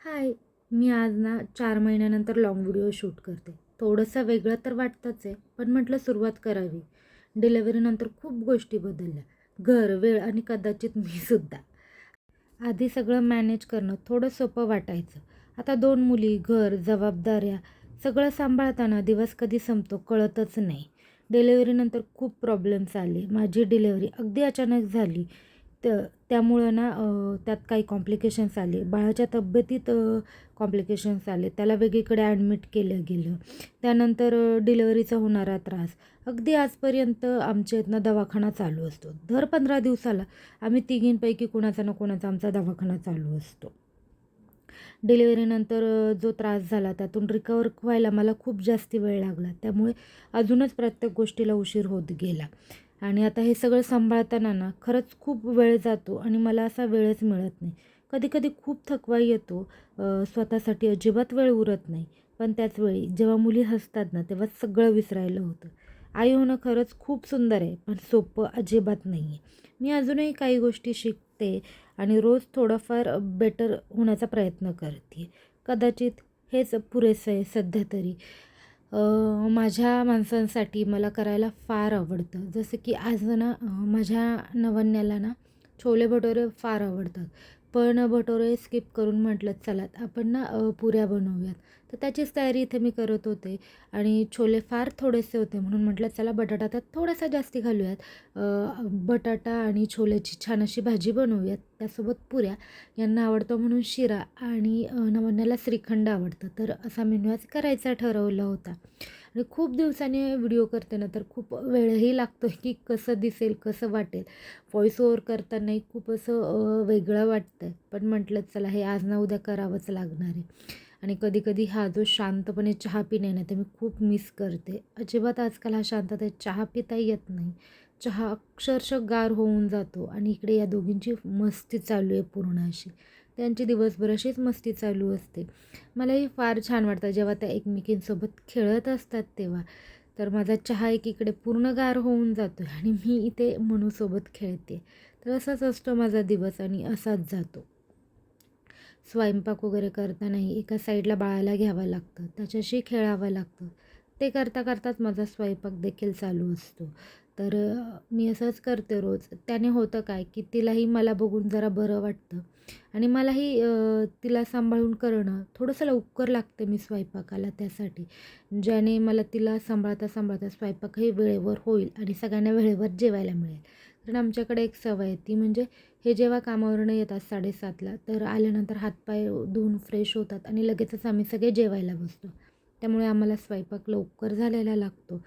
हाय. मी आज ना 4 महिन्यानंतर लाँग व्हिडिओ शूट करते. थोडंसं वेगळं तर वाटतंच आहे, पण म्हटलं सुरुवात करावी. डिलिव्हरीनंतर खूप गोष्टी बदलल्या. घर, वेळ आणि कदाचित मी सुद्धा. आधी सगळं मॅनेज करणं थोडं सोपं वाटायचं. आता 2 मुली, घर, जबाबदाऱ्या सगळं सांभाळताना दिवस कधी संपतो कळतच नाही. डिलिव्हरीनंतर खूप प्रॉब्लेम्स आले. माझी डिलिव्हरी अगदी अचानक झाली. त त्यामुळं ना त्यात काही कॉम्प्लिकेशन्स आले. बाळाच्या तब्येतीत कॉम्प्लिकेशन्स आले. त्याला वेगळीकडे ॲडमिट केलं गेलं. त्यानंतर डिलिव्हरीचा होणारा त्रास. अगदी आजपर्यंत आमच्या इथनं दवाखाना चालू असतो. दर 15 दिवसाला आम्ही तिघींपैकी कोणाचा ना कोणाचा आमचा दवाखाना चालू असतो. डिलिव्हरीनंतर जो त्रास झाला त्यातून रिकवर व्हायला मला खूप जास्ती वेळ लागला. त्यामुळे अजूनच प्रत्येक गोष्टीला उशीर होत गेला. आणि आता हे सगळं सांभाळताना ना खरंच खूप वेळ जातो आणि मला असा वेळच मिळत नाही. कधी-कधी खूप थकवा येतो. स्वतःसाठी अजिबात वेळ उरत नाही. पण त्याच वेळी जेव्हा मुली हसतात ना तेव्हा सगळं विसरायला होतं. आई होणं खरंच खूप सुंदर आहे, पण सोपं अजिबात नाही आहे. मी अजूनही काही गोष्टी शिकते आणि रोज थोडंफार बेटर होण्याचा प्रयत्न करते. कदाचित हेच पुरेसं आहे सध्या तरी. माझ्या माणसांसाठी मला करायला फार आवडतं. जसं की आज ना माझ्या नवऱ्याला ना छोले भटुरे फार आवडतात. पण भटुरे स्किप करून म्हटलं चला आपण ना पुऱ्या बनवूयात. तर त्याचीच तयारी इथे मी करत होते आणि छोले फार थोडेसे होते म्हणून म्हटलं चला बटाटा त्यात थोडासा जास्ती घालूयात. बटाटा आणि छोल्याची छान अशी भाजी बनवूयात. त्यासोबत पुऱ्या. यांना आवडतं म्हणून शिरा आणि नवऱ्याला श्रीखंड आवडतं. तर असा मेनू आज करायचा ठरवला होता. आणि खूप दिवसांनी व्हिडिओ करते ना तर खूप वेळही लागतो की कसं दिसेल, कसं वाटेल. व्हॉईस ओव्हर करतानाही खूप असं वेगळं वाटतं. पण म्हटलं चला हे आज ना उद्या करावंच लागणार आहे. आणि कधी-कधी हा जो शांतपणे चहा पिणे ना ते मी खूप मिस करते. अजिबात आजकाल हा शांततेत चहा पिता येत नाही. चहा अक्षरशः गार होऊन जातो आणि इकडे या दोघींची मस्ती चालू आहे पूर्ण अशी. त्यांची दिवसभर अशीच मस्ती चालू असते. मलाही फार छान वाटतं जेव्हा त्या एकमेकींसोबत खेळत असतात तेव्हा. तर माझा चहा एकीकडे पूर्ण गार होऊन जातो आणि मी इथे मनूसोबत खेळते. तर असाच असतो माझा दिवस आणि असाच जातो. स्वयंपाक वगैरे करतानाही एका साईडला बाळाला घ्यावं लागतं, त्याच्याशी खेळावं लागतं. ते करता करताच माझा स्वयंपाक देखील चालू असतो. तर मी असंच करते रोज. त्याने होतं काय, की तिलाही मला बघून जरा बरं वाटतं आणि मलाही तिला सांभाळून करणं थोडंसं लवकर लागते मी स्वयंपाकाला त्यासाठी. ज्याने मला तिला सांभाळता सांभाळता स्वयंपाकही वेळेवर होईल आणि सगळ्यांना वेळेवर जेवायला मिळेल. कारण आमच्याकडे एक सवय आहे ती म्हणजे हे जेव्हा कामावरून येतात 7:30ला तर आल्यानंतर हातपाय धुवून फ्रेश होतात आणि लगेचच आम्ही सगळे जेवायला बसतो. त्यामुळे आम्हाला स्वयंपाक लवकर झालेला लागतो.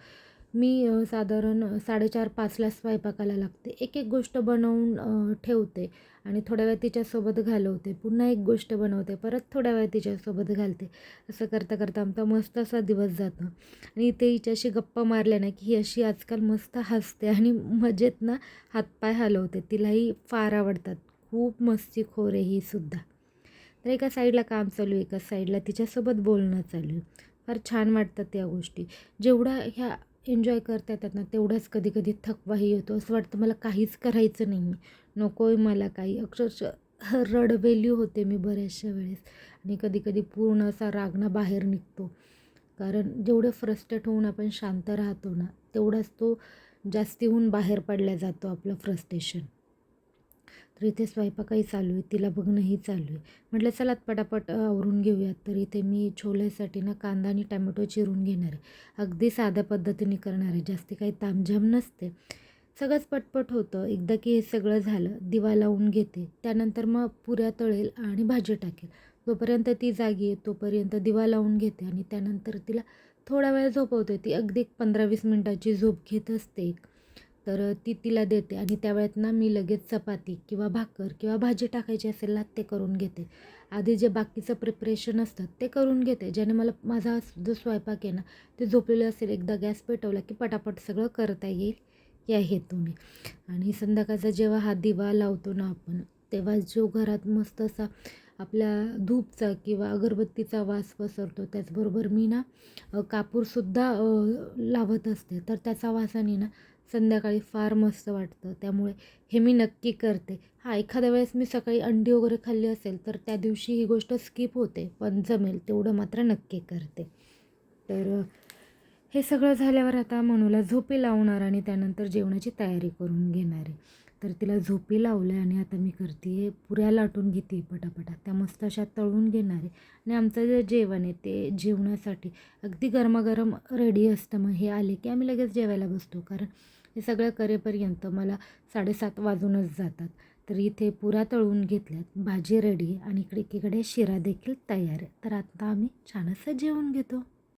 मी साधारण 4:30-5ला स्वयंपाकाला लागते. एक-एक गोष्ट बनवून ठेवते आणि थोड्या वेळ तिच्यासोबत घालवते. पुन्हा एक गोष्ट बनवते, परत थोड्या वेळ तिच्यासोबत घालते. असं करता-करता आमचा मस्त असा दिवस जातो आणि इथे हिच्याशी गप्पा मारल्या ना, की ही अशी आजकाल मस्त हसते आणि मजेत ना हातपाय हलवते. तिलाही फार आवडतात. खूप मस्तीखोर आहे ही सुद्धा. तर एका साईडला काम चालू आहे, एका साईडला तिच्यासोबत बोलणं चालू आहे. फार छान वाटतात या गोष्टी. जेवढ्या ह्या एन्जॉय करता येतात ना, तेवढाच कधी-कधी थकवाही येतो. असं वाटतं मला काहीच करायचं नाही आहे. नको आहे मला काही. अक्षरशः रडवेली होते मी बऱ्याचशा वेळेस आणि कधी-कधी पूर्ण असा राग ना बाहेर निघतो. कारण जेवढे फ्रस्ट्रेट होऊन आपण शांत राहतो ना, तेवढाच तो जास्तीहून बाहेर पडला जातो आपलं फ्रस्ट्रेशन. तर इथे स्वयंपाकही चालू आहे, तिला बघणंही चालू आहे. म्हटलं चला पटापट आवरून घेऊयात. तर इथे मी छोलेसाठी ना कांदा आणि टोमॅटो चिरून घेणार आहे. अगदी साध्या पद्धतीने करणार आहे, जास्ती काही तामझाम नसते. सगळंच पटपट होतं. एकदा की हे सगळं झालं, दिवा लावून घेते. त्यानंतर मग पुऱ्या तळेल आणि भाजी टाकेल. जोपर्यंत ती जागी आहे तोपर्यंत दिवा लावून घेते आणि त्यानंतर तिला थोडा वेळ झोपवते. ती अगदी 15-20 मिनिटाची झोप घेत असते. तर ती तिला देते आणि त्या वेळेत ना मी लगेच चपाती किंवा भाकर किंवा भाजी टाकायची असेल ना ते करून घेते. आधी जे बाकीचं प्रिपरेशन असतं ते करून घेते. ज्याने मला माझा जो स्वयंपाक आहे ना ते झोपलेलं असेल एकदा गॅस पेटवला की पटापट सगळं करता येईल या हेतूने. आणि संध्याकाळचा जेव्हा हा दिवा लावतो ना आपण तेव्हा जो घरात मस्त असा आपल्या धूपचा किंवा अगरबत्तीचा वास पसरतो. त्याचबरोबर मी ना कापूरसुद्धा लावत असते. तर त्याचा वासाने ना संध्याकाळी फार मस्त वाटतं. त्यामुळे हे मी नक्की करते. हां, एखाद्या वेळेस मी सकाळी अंडी वगैरे खाल्ली असेल तर त्या दिवशी ही गोष्ट स्किप होते, पण जमेल तेवढं मात्र नक्की करते. तर हे सगळं झाल्यावर आता मनूला झोपी लावणार आणि त्यानंतर जेवणाची तयारी करून घेणार आहे. तर तिला झोपी लावलं आणि आता मी करते पुऱ्या लाटून घेते पटापटा. त्या मस्त अशा तळून घेणार आहे आणि आमचं जे जेवण आहे ते जेवणासाठी अगदी गरमागरम रेडी असतं. मग हे आले की आम्ही लगेच जेवायला बसतो, कारण हे सगळं करेपर्यंत मला 7:30 वाजूनच जातात. तर इथे पुऱ्या तळून घेतल्यात, भाजी रेडी आणि इकडे एकीकडे शिरा देखील तयार आहे. तर आता आम्ही छान असं जेवून घेतो.